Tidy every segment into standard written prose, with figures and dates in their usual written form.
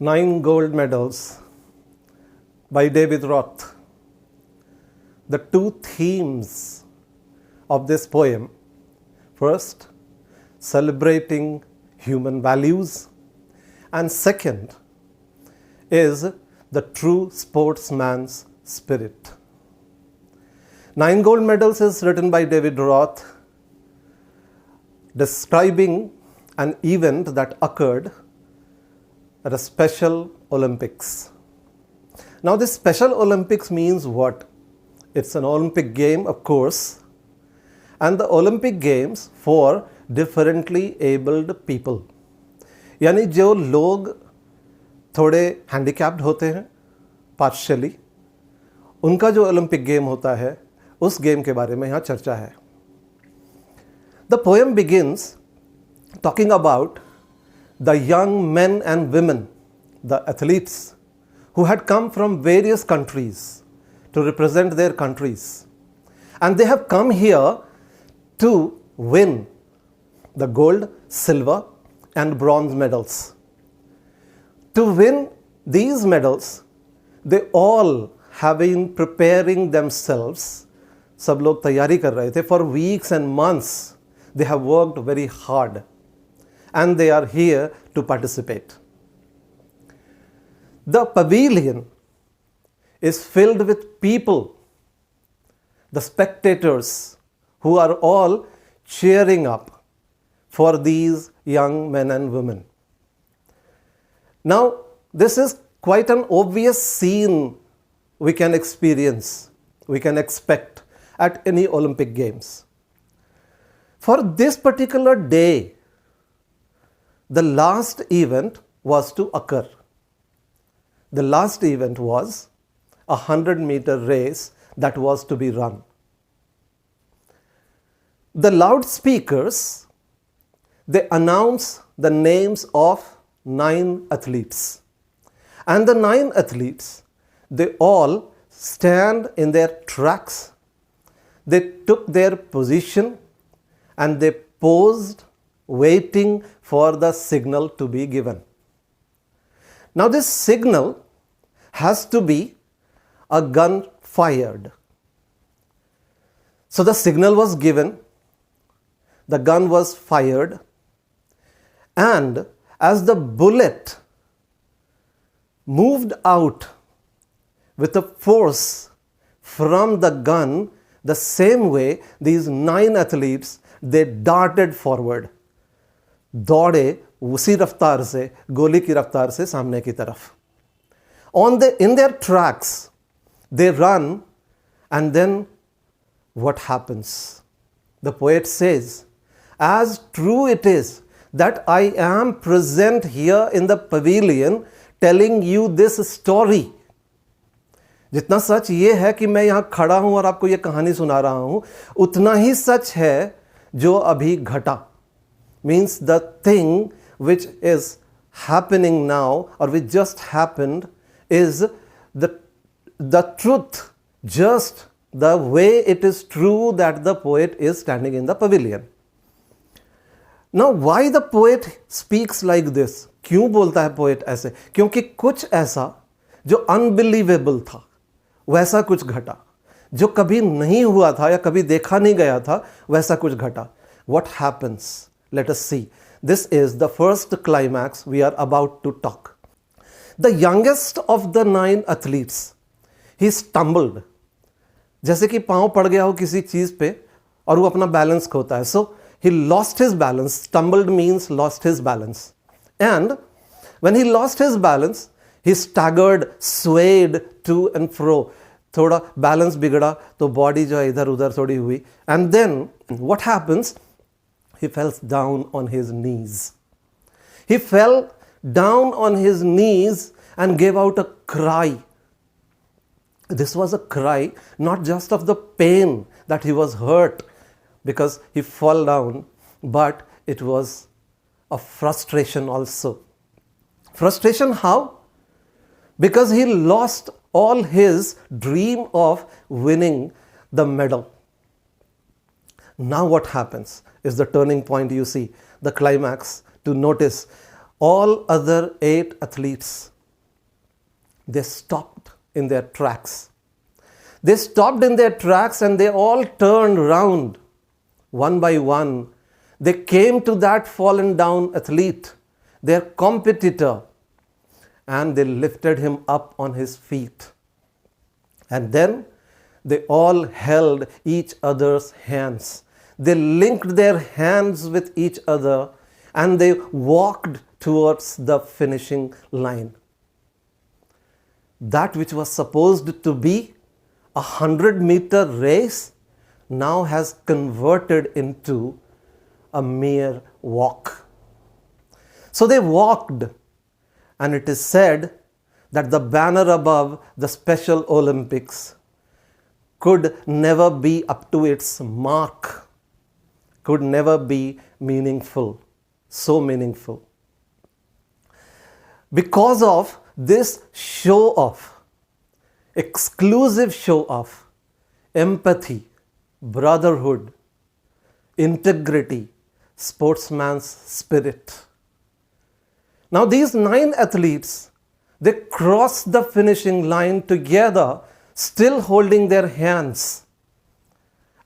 9 gold medals by David Roth. The two themes of this poem: first, celebrating human values, and second is the true sportsman's spirit. 9 gold medals is written by David Roth, describing an event that occurred at a Special Olympics. Now, this Special Olympics means what? It's an Olympic game, of course, and the Olympic Games for differently abled people. यानी जो लोग थोड़े handicapped होते हैं partially, उनका जो Olympic game होता है उस गेम के बारे में यहाँ चर्चा है. The poem begins talking about the young men and women, the athletes, who had come from various countries to represent their countries. And they have come here to win the gold, silver, and bronze medals. To win these medals, they all have been preparing themselves. सब लोग तैयारी कर रहे थे. For weeks and months, they have worked very hard. And they are here to participate. The pavilion is filled with people, the spectators, who are all cheering up for these young men and women. Now, this is quite an obvious scene we can experience, we can expect at any Olympic Games. For this particular day, the last event was to occur. The last event was a 100-meter race that was to be run. The loudspeakers, they announce the names of 9 athletes. And the 9 athletes, they all stand in their tracks. They took their position and they posed, waiting for the signal to be given. Now, this signal has to be a gun fired. So the signal was given, the gun was fired, and as the bullet moved out with a force from the gun, the same way these 9 athletes, they darted forward. दौड़े उसी रफ्तार से, गोली की रफ्तार से सामने की तरफ. In their tracks, they run, and then what happens? The poet says, as true it is that I am present here in the pavilion telling you this story. जितना सच ये है कि मैं यहाँ खड़ा हूँ और आपको ये कहानी सुना रहा हूँ, उतना ही सच है जो अभी घटा. Means the thing which is happening now or which just happened is the truth, just the way it is true that the poet is standing in the pavilion. Now, why the poet speaks like this? क्यों बोलता है poet ऐसे? क्योंकि कुछ ऐसा जो unbelievable था, वैसा कुछ घटा. जो कभी नहीं हुआ था या कभी देखा नहीं गया था, वैसा कुछ घटा. What happens? Let us see. This is the first climax we are about to talk. The youngest of the 9 athletes, he stumbled. जैसे कि पाँव पड़ गया हो किसी चीज़ पे और वो अपना बैलेंस खोता है. So he lost his balance. Stumbled means lost his balance. And when he lost his balance, he staggered, swayed to and fro. थोड़ा बैलेंस बिगड़ा तो बॉडी जो है इधर उधर थोड़ी हुई. And then what happens? He fell down on his knees. He fell down on his knees and gave out a cry. This was a cry not just of the pain that he was hurt because he fell down, but it was a frustration also. Frustration how? Because he lost all his dream of winning the medal. Now what happens is the turning point, you see, the climax, to notice all other 8 athletes They stopped in their tracks. They stopped in their tracks and they all turned round. One by one, they came to that fallen down athlete, their competitor, and they lifted him up on his feet. And then they all held each other's hands. They linked their hands with each other and they walked towards the finishing line. That which was supposed to be a 100-meter race now has converted into a mere walk. So they walked, and it is said that the banner above the Special Olympics could never be up to its mark, could never be meaningful, so meaningful. Because of this show-off, exclusive show-off, empathy, brotherhood, integrity, sportsman's spirit. Now these 9 athletes, they crossed the finishing line together, still holding their hands.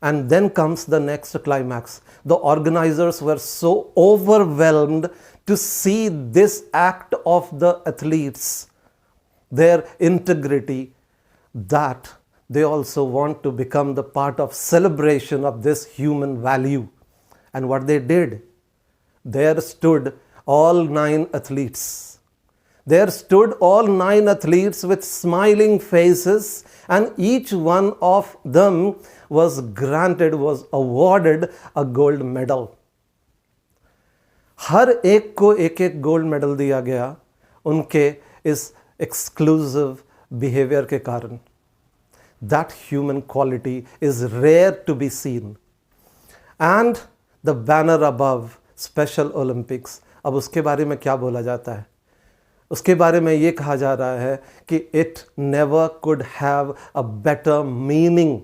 And then comes the next climax. The organizers were so overwhelmed to see this act of the athletes, their integrity, that they also want to become the part of celebration of this human value. And what they did, there stood all 9 athletes. There stood all 9 athletes with smiling faces, and each one of them was awarded a gold medal. हर एक को एक gold medal दिया गया उनके इस exclusive behavior के कारण. That human quality is rare to be seen. And the banner above, Special Olympics, अब उसके बारे में क्या बोला जाता है? उसके बारे में ये कहा जा रहा है कि it never could have a better meaning.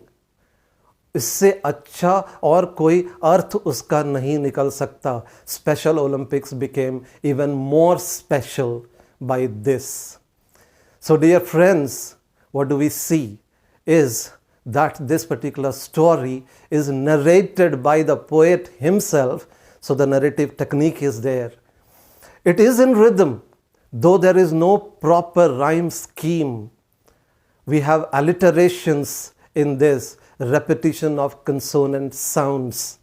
इससे अच्छा और कोई अर्थ उसका नहीं निकल सकता. Special Olympics became even more special by this. So dear friends, what do we see is that this particular story is narrated by the poet himself, so the narrative technique is there. It is in rhythm, though there is no proper rhyme scheme. We have alliterations in this, repetition of consonant sounds.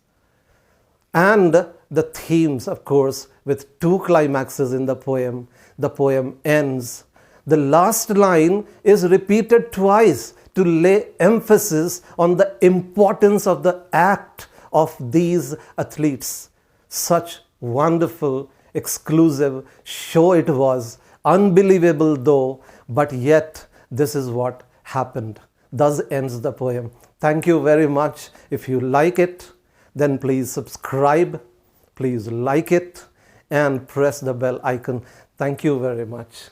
And the themes, of course, with 2 climaxes in the poem. The poem ends. The last line is repeated twice to lay emphasis on the importance of the act of these athletes. Such wonderful, exclusive show it was, unbelievable though, but yet this is what happened. Thus ends the poem. Thank you very much. If you like it, then please subscribe, please like it, and press the bell icon. Thank you very much.